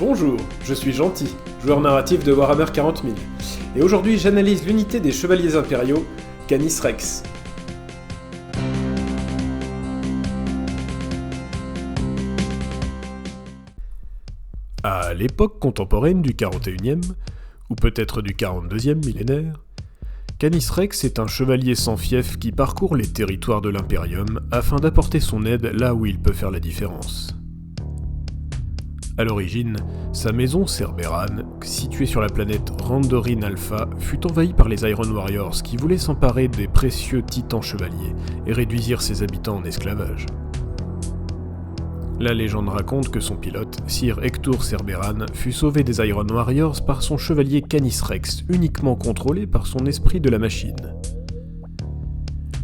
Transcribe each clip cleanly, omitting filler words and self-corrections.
Bonjour, je suis Gentil, joueur narratif de Warhammer 40 000, et aujourd'hui j'analyse l'unité des chevaliers impériaux, Canis Rex. À l'époque contemporaine du 41e, ou peut-être du 42e millénaire, Canis Rex est un chevalier sans fief qui parcourt les territoires de l'Imperium afin d'apporter son aide là où il peut faire la différence. À l'origine, sa maison Cerberan, située sur la planète Randorin Alpha, fut envahie par les Iron Warriors qui voulaient s'emparer des précieux titans chevaliers et réduisir ses habitants en esclavage. La légende raconte que son pilote, Sir Hector Cerberan, fut sauvé des Iron Warriors par son chevalier Canis Rex, uniquement contrôlé par son esprit de la machine.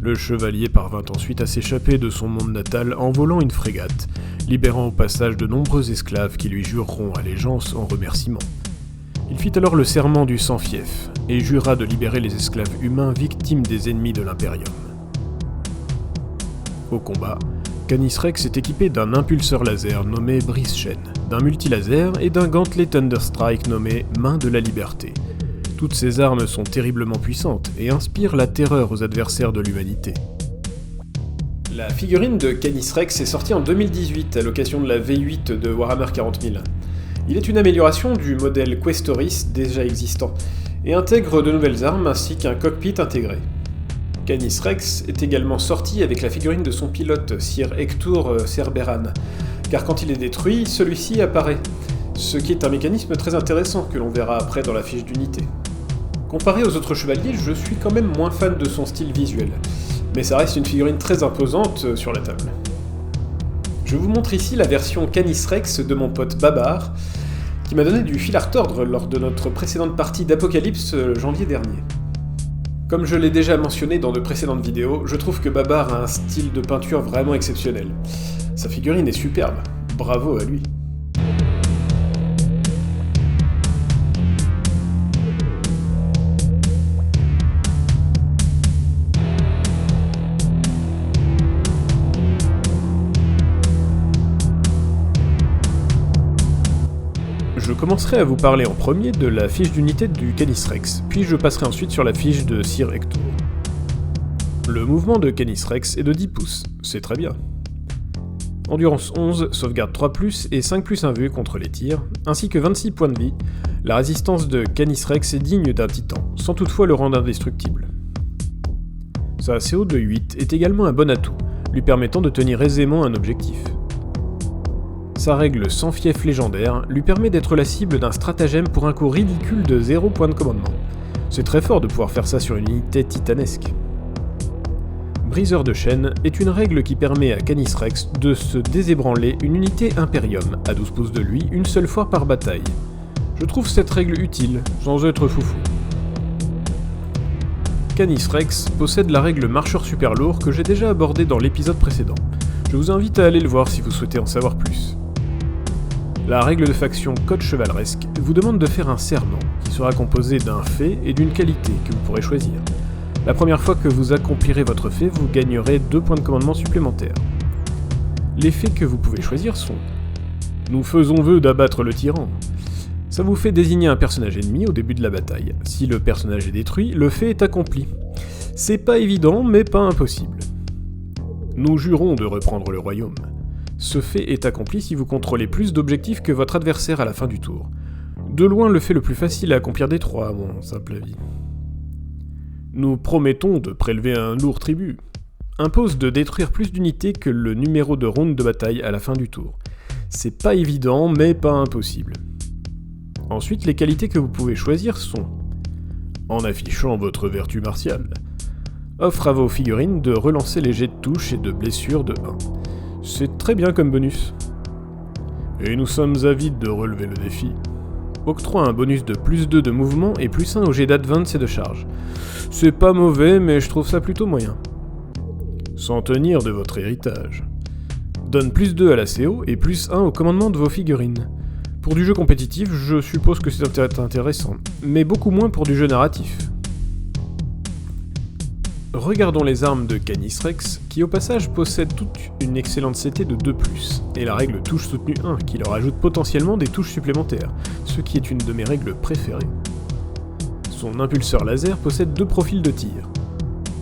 Le chevalier parvint ensuite à s'échapper de son monde natal en volant une frégate, libérant au passage de nombreux esclaves qui lui jureront allégeance en remerciement. Il fit alors le serment du sans-fief, et jura de libérer les esclaves humains victimes des ennemis de l'Imperium. Au combat, Canis Rex est équipé d'un impulseur laser nommé Brise-Chaîne, d'un multilaser et d'un gantelet Thunderstrike nommé Main de la Liberté. Toutes ces armes sont terriblement puissantes et inspirent la terreur aux adversaires de l'humanité. La figurine de Canis Rex est sortie en 2018 à l'occasion de la V8 de Warhammer 40 000. Il est une amélioration du modèle Questoris déjà existant, et intègre de nouvelles armes ainsi qu'un cockpit intégré. Canis Rex est également sorti avec la figurine de son pilote, Sir Hector Cerberan, car quand il est détruit, celui-ci apparaît, ce qui est un mécanisme très intéressant que l'on verra après dans la fiche d'unité. Comparé aux autres chevaliers, je suis quand même moins fan de son style visuel, mais ça reste une figurine très imposante sur la table. Je vous montre ici la version Canis Rex de mon pote Babar, qui m'a donné du fil à retordre lors de notre précédente partie d'Apocalypse janvier dernier. Comme je l'ai déjà mentionné dans de précédentes vidéos, je trouve que Babar a un style de peinture vraiment exceptionnel. Sa figurine est superbe, bravo à lui. Je commencerai à vous parler en premier de la fiche d'unité du Canis Rex, puis je passerai ensuite sur la fiche de Sir Hector. Le mouvement de Canis Rex est de 10 pouces, c'est très bien. Endurance 11, sauvegarde 3+, et 5+ invue contre les tirs, ainsi que 26 points de vie. La résistance de Canis Rex est digne d'un titan, sans toutefois le rendre indestructible. Sa CO de 8 est également un bon atout, lui permettant de tenir aisément un objectif. Sa règle sans fief légendaire lui permet d'être la cible d'un stratagème pour un coût ridicule de 0 point de commandement. C'est très fort de pouvoir faire ça sur une unité titanesque. Briseur de chaîne est une règle qui permet à Canis Rex de se désébranler une unité Imperium, à 12 pouces de lui, une seule fois par bataille. Je trouve cette règle utile, sans être foufou. Canis Rex possède la règle marcheur super lourd que j'ai déjà abordée dans l'épisode précédent. Je vous invite à aller le voir si vous souhaitez en savoir plus. La règle de faction Code Chevaleresque vous demande de faire un serment, qui sera composé d'un fait et d'une qualité que vous pourrez choisir. La première fois que vous accomplirez votre fait, vous gagnerez 2 points de commandement supplémentaires. Les faits que vous pouvez choisir sont: nous faisons vœu d'abattre le tyran. Ça vous fait désigner un personnage ennemi au début de la bataille. Si le personnage est détruit, le fait est accompli. C'est pas évident, mais pas impossible. Nous jurons de reprendre le royaume. Ce fait est accompli si vous contrôlez plus d'objectifs que votre adversaire à la fin du tour. De loin le fait le plus facile à accomplir des trois, à mon simple avis. Nous promettons de prélever un lourd tribut. Impose de détruire plus d'unités que le numéro de round de bataille à la fin du tour. C'est pas évident, mais pas impossible. Ensuite, les qualités que vous pouvez choisir sont: en affichant votre vertu martiale, offre à vos figurines de relancer les jets de touche et de blessure de 1. C'est très bien comme bonus. Et nous sommes avides de relever le défi. Octroie un bonus de +2 de mouvement et +1 au jet d'advance et de charge. C'est pas mauvais, mais je trouve ça plutôt moyen. S'en tenir de votre héritage. Donne +2 à la CO et +1 au commandement de vos figurines. Pour du jeu compétitif, je suppose que c'est intéressant, mais beaucoup moins pour du jeu narratif. Regardons les armes de Canis Rex, qui au passage possèdent toute une excellente CT de 2+, et la règle touche soutenue 1, qui leur ajoute potentiellement des touches supplémentaires, ce qui est une de mes règles préférées. Son impulseur laser possède 2 profils de tir.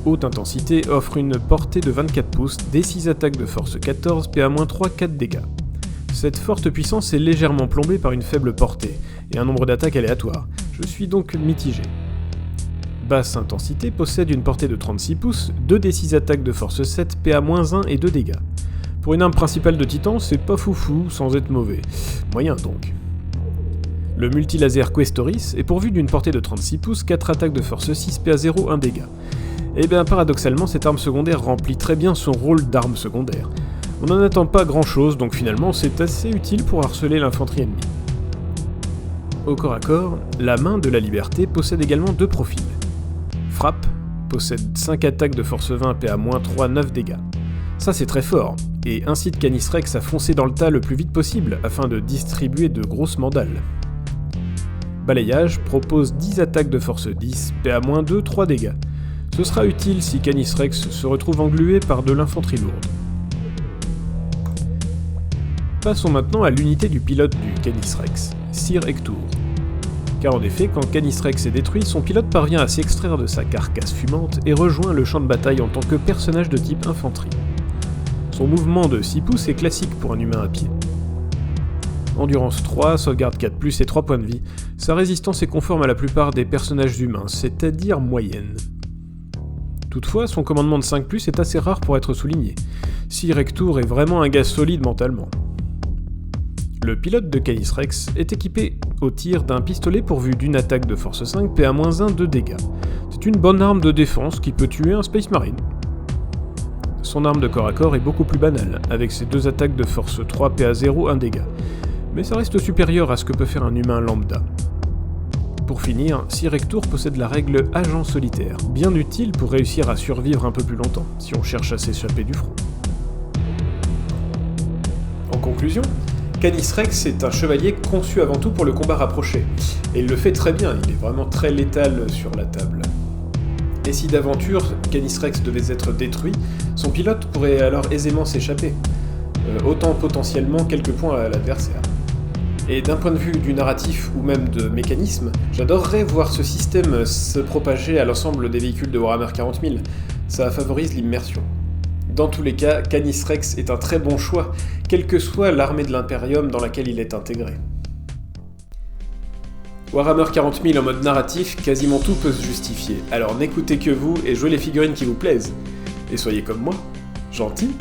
Haute intensité offre une portée de 24 pouces, D6 attaques de force 14, PA-3, 4 dégâts. Cette forte puissance est légèrement plombée par une faible portée, et un nombre d'attaques aléatoires, je suis donc mitigé. Basse intensité possède une portée de 36 pouces, 2 D6 attaques de force 7, PA-1 et 2 dégâts. Pour une arme principale de titan, c'est pas foufou, sans être mauvais. Moyen donc. Le multilaser Questoris est pourvu d'une portée de 36 pouces, 4 attaques de force 6, PA-0, 1 dégât. Et bien paradoxalement, cette arme secondaire remplit très bien son rôle d'arme secondaire. On n'en attend pas grand chose, donc finalement c'est assez utile pour harceler l'infanterie ennemie. Au corps à corps, la main de la liberté possède également 2 profils. Frappe possède 5 attaques de force 20, PA-3, 9 dégâts. Ça c'est très fort, et incite Canis Rex à foncer dans le tas le plus vite possible afin de distribuer de grosses mandales. Balayage propose 10 attaques de force 10, PA-2, 3 dégâts. Ce sera utile si Canis Rex se retrouve englué par de l'infanterie lourde. Passons maintenant à l'unité du pilote du Canis Rex, Sir Hector. Car en effet, quand Canis Rex est détruit, son pilote parvient à s'extraire de sa carcasse fumante et rejoint le champ de bataille en tant que personnage de type infanterie. Son mouvement de 6 pouces est classique pour un humain à pied. Endurance 3, sauvegarde 4+, et 3 points de vie, sa résistance est conforme à la plupart des personnages humains, c'est-à-dire moyenne. Toutefois, son commandement de 5+, est assez rare pour être souligné. Sir Hector est vraiment un gars solide mentalement. Le pilote de Canis Rex est équipé au tir d'un pistolet pourvu d'une attaque de force 5, PA-1, 2 dégâts. C'est une bonne arme de défense qui peut tuer un Space Marine. Son arme de corps à corps est beaucoup plus banale, avec ses 2 attaques de force 3, PA-0, 1 dégât. Mais ça reste supérieur à ce que peut faire un humain lambda. Pour finir, Sir Hector possède la règle agent solitaire, bien utile pour réussir à survivre un peu plus longtemps, si on cherche à s'échapper du front. En conclusion, Canis Rex est un chevalier conçu avant tout pour le combat rapproché, et il le fait très bien, il est vraiment très létal sur la table. Et si d'aventure Canis Rex devait être détruit, son pilote pourrait alors aisément s'échapper, autant potentiellement quelques points à l'adversaire. Et d'un point de vue du narratif ou même de mécanisme, j'adorerais voir ce système se propager à l'ensemble des véhicules de Warhammer 40 000, ça favorise l'immersion. Dans tous les cas, Canis Rex est un très bon choix, quelle que soit l'armée de l'Imperium dans laquelle il est intégré. Warhammer 40 000 en mode narratif, quasiment tout peut se justifier, alors n'écoutez que vous et jouez les figurines qui vous plaisent. Et soyez comme moi, gentils